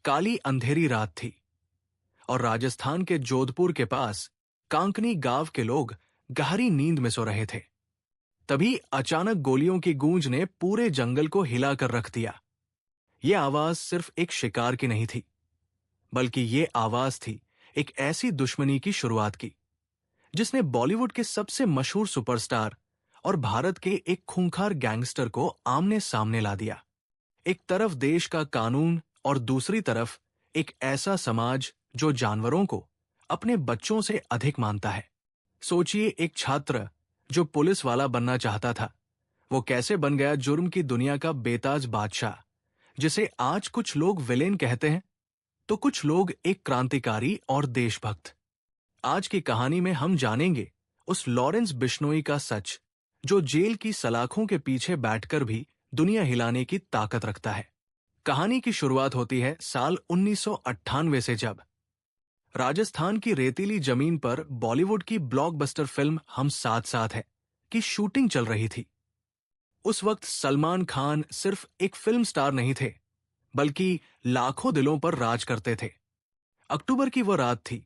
काली अंधेरी रात थी और राजस्थान के जोधपुर के पास कांकनी गांव के लोग गहरी नींद में सो रहे थे। तभी अचानक गोलियों की गूंज ने पूरे जंगल को हिलाकर रख दिया। यह आवाज सिर्फ एक शिकार की नहीं थी, बल्कि ये आवाज थी एक ऐसी दुश्मनी की शुरुआत की जिसने बॉलीवुड के सबसे मशहूर सुपरस्टार और भारत के एक खूंखार गैंगस्टर को आमने सामने ला दिया। एक तरफ देश का कानून और दूसरी तरफ एक ऐसा समाज जो जानवरों को अपने बच्चों से अधिक मानता है। सोचिए, एक छात्र जो पुलिस वाला बनना चाहता था, वो कैसे बन गया जुर्म की दुनिया का बेताज बादशाह, जिसे आज कुछ लोग विलेन कहते हैं तो कुछ लोग एक क्रांतिकारी और देशभक्त। आज की कहानी में हम जानेंगे उस लॉरेंस बिश्नोई का सच, जो जेल की सलाखों के पीछे बैठकर भी दुनिया हिलाने की ताकत रखता है। कहानी की शुरुआत होती है साल 1998 से, जब राजस्थान की रेतीली जमीन पर बॉलीवुड की ब्लॉकबस्टर फिल्म हम साथ साथ हैं की शूटिंग चल रही थी। उस वक्त सलमान खान सिर्फ एक फिल्म स्टार नहीं थे, बल्कि लाखों दिलों पर राज करते थे। अक्टूबर की वो रात थी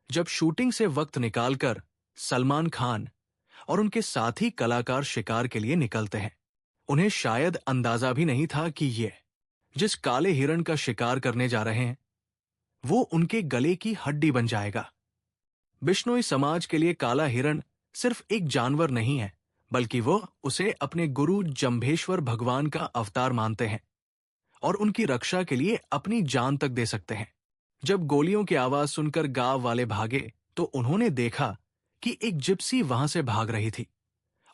जब शूटिंग से वक्त निकालकर सलमान खान और उनके साथी कलाकार शिकार के लिए निकलते हैं। उन्हें शायद अंदाजा भी नहीं था कि ये जिस काले हिरण का शिकार करने जा रहे हैं वो उनके गले की हड्डी बन जाएगा। बिश्नोई समाज के लिए काला हिरण सिर्फ एक जानवर नहीं है, बल्कि वो उसे अपने गुरु जंभेश्वर भगवान का अवतार मानते हैं और उनकी रक्षा के लिए अपनी जान तक दे सकते हैं। जब गोलियों की आवाज सुनकर गांव वाले भागे तो उन्होंने देखा कि एक जिप्सी वहां से भाग रही थी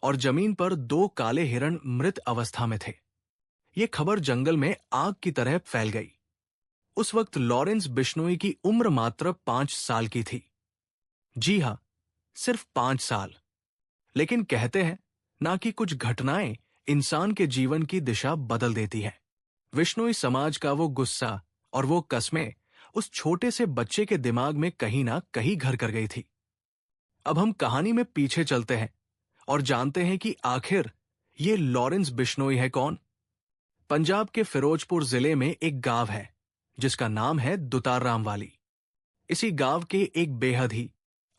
और जमीन पर 2 काले हिरण मृत अवस्था में थे। यह खबर जंगल में आग की तरह फैल गई। उस वक्त लॉरेंस बिश्नोई की उम्र मात्र 5 साल की थी। जी हां, सिर्फ 5 साल। लेकिन कहते हैं ना कि कुछ घटनाएं इंसान के जीवन की दिशा बदल देती है। बिश्नोई समाज का वो गुस्सा और वो कस्में उस छोटे से बच्चे के दिमाग में कहीं ना कहीं घर कर गई थी। अब हम कहानी में पीछे चलते हैं और जानते हैं कि आखिर ये लॉरेंस बिश्नोई है कौन। पंजाब के फिरोजपुर जिले में एक गांव है जिसका नाम है दुताराम वाली। इसी गांव के एक बेहद ही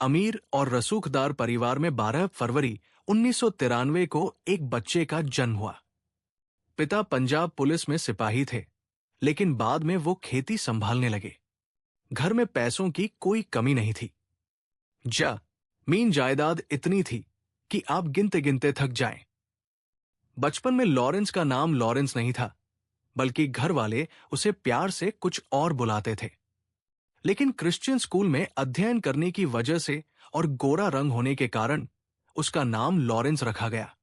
अमीर और रसूखदार परिवार में 12 फरवरी 1993 को एक बच्चे का जन्म हुआ। पिता पंजाब पुलिस में सिपाही थे, लेकिन बाद में वो खेती संभालने लगे। घर में पैसों की कोई कमी नहीं थी। मीन जायदाद इतनी थी कि आप गिनते गिनते थक जाएं। बचपन में लॉरेंस का नाम लॉरेंस नहीं था, बल्कि घर वाले उसे प्यार से कुछ और बुलाते थे। लेकिन क्रिश्चियन स्कूल में अध्ययन करने की वजह से और गोरा रंग होने के कारण उसका नाम लॉरेंस रखा गया।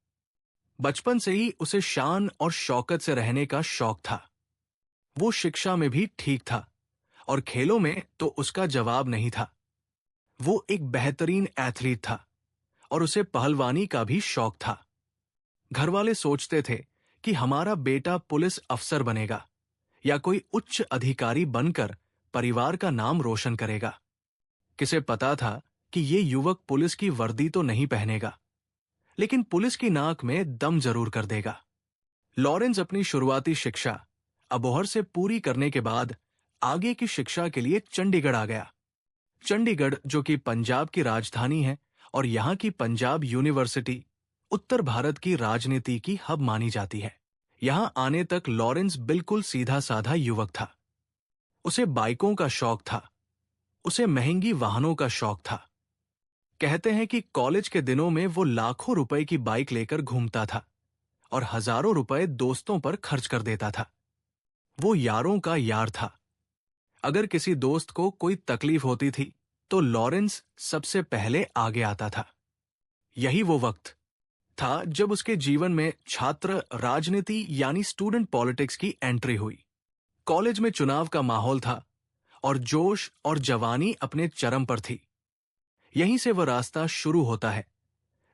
बचपन से ही उसे शान और शौकत से रहने का शौक था। वो शिक्षा में भी ठीक था और खेलों में तो उसका जवाब नहीं था। वो एक बेहतरीन एथलीट था और उसे पहलवानी का भी शौक था। घर वाले सोचते थे कि हमारा बेटा पुलिस अफसर बनेगा या कोई उच्च अधिकारी बनकर परिवार का नाम रोशन करेगा। किसे पता था कि ये युवक पुलिस की वर्दी तो नहीं पहनेगा, लेकिन पुलिस की नाक में दम जरूर कर देगा। लॉरेंस अपनी शुरुआती शिक्षा अबोहर से पूरी करने के बाद आगे की शिक्षा के लिए चंडीगढ़ आ गया। चंडीगढ़, जो कि पंजाब की राजधानी है और यहाँ की पंजाब यूनिवर्सिटी उत्तर भारत की राजनीति की हब मानी जाती है। यहाँ आने तक लॉरेंस बिल्कुल सीधा साधा युवक था। उसे बाइकों का शौक था, उसे महंगी वाहनों का शौक था। कहते हैं कि कॉलेज के दिनों में वो लाखों रुपए की बाइक लेकर घूमता था और हजारों रुपए दोस्तों पर खर्च कर देता था। वो यारों का यार था। अगर किसी दोस्त को कोई तकलीफ होती थी तो लॉरेंस सबसे पहले आगे आता था। यही वो वक्त था जब उसके जीवन में छात्र राजनीति यानी स्टूडेंट पॉलिटिक्स की एंट्री हुई। कॉलेज में चुनाव का माहौल था और जोश और जवानी अपने चरम पर थी। यहीं से वह रास्ता शुरू होता है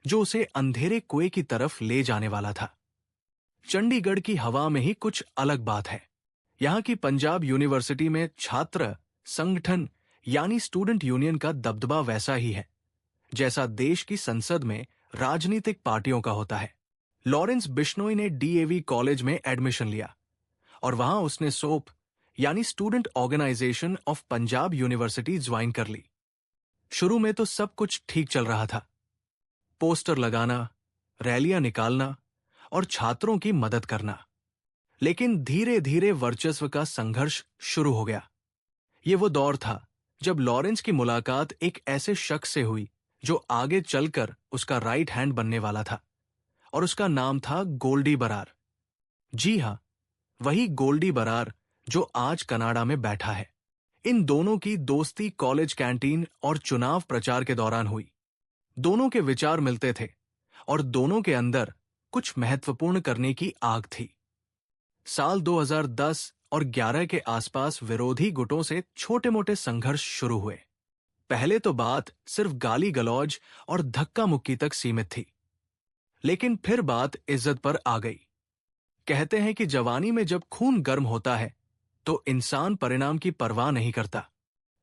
जो उसे अंधेरे कुएं की तरफ ले जाने वाला था। चंडीगढ़ की हवा में ही कुछ अलग बात है। यहाँ की पंजाब यूनिवर्सिटी में छात्र संगठन यानी स्टूडेंट यूनियन का दबदबा वैसा ही है जैसा देश की संसद में राजनीतिक पार्टियों का होता है। लॉरेंस बिश्नोई ने डीएवी कॉलेज में एडमिशन लिया और वहां उसने सोप यानी student organisation of Punjab university join कर ली। शुरू में तो सब कुछ ठीक चल रहा था। पोस्टर लगाना, रैलियां निकालना और छात्रों की मदद करना। लेकिन धीरे धीरे वर्चस्व का संघर्ष शुरू हो गया। ये वो दौर था जब लॉरेंस की मुलाकात एक ऐसे शख्स से हुई जो आगे चलकर उसका राइट हैंड बनने वाला था, और उसका नाम था गोल्डी बरार। जी हां, वही गोल्डी बरार जो आज कनाडा में बैठा है। इन दोनों की दोस्ती कॉलेज कैंटीन और चुनाव प्रचार के दौरान हुई। दोनों के विचार मिलते थे और दोनों के अंदर कुछ महत्वपूर्ण करने की आग थी। साल 2010 और 11 के आसपास विरोधी गुटों से छोटे मोटे संघर्ष शुरू हुए। पहले तो बात सिर्फ गाली गलौज और धक्का मुक्की तक सीमित थी, लेकिन फिर बात इज्जत पर आ गई। कहते हैं कि जवानी में जब खून गर्म होता है तो इंसान परिणाम की परवाह नहीं करता।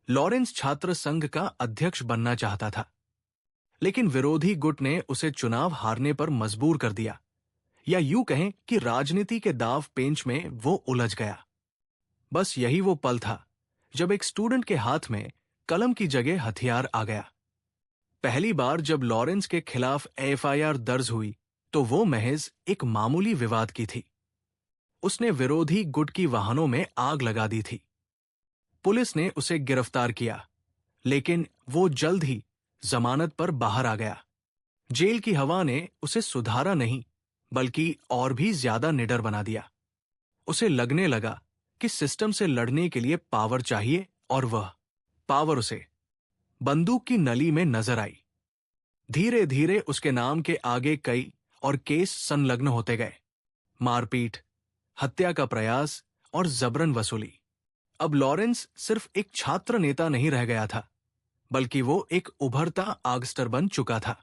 लॉरेंस छात्र संघ का अध्यक्ष बनना चाहता था, लेकिन विरोधी गुट ने उसे चुनाव हारने पर मजबूर कर दिया, या यूं कहें कि राजनीति के दाव पेंच में वो उलझ गया। बस यही वो पल था जब एक स्टूडेंट के हाथ में कलम की जगह हथियार आ गया। पहली बार जब लॉरेंस के खिलाफ एफआईआर दर्ज हुई तो वो महज एक मामूली विवाद की थी। उसने विरोधी गुट की वाहनों में आग लगा दी थी। पुलिस ने उसे गिरफ्तार किया, लेकिन वो जल्द ही जमानत पर बाहर आ गया। जेल की हवा ने उसे सुधारा नहीं, बल्कि और भी ज्यादा निडर बना दिया। उसे लगने लगा कि सिस्टम से लड़ने के लिए पावर चाहिए, और वह पावर उसे बंदूक की नली में नजर आई। धीरे धीरे उसके नाम के आगे कई और केस संलग्न होते गए। मारपीट, हत्या का प्रयास और जबरन वसूली। अब लॉरेंस सिर्फ एक छात्र नेता नहीं रह गया था, बल्कि वो एक उभरता आगस्टर बन चुका था।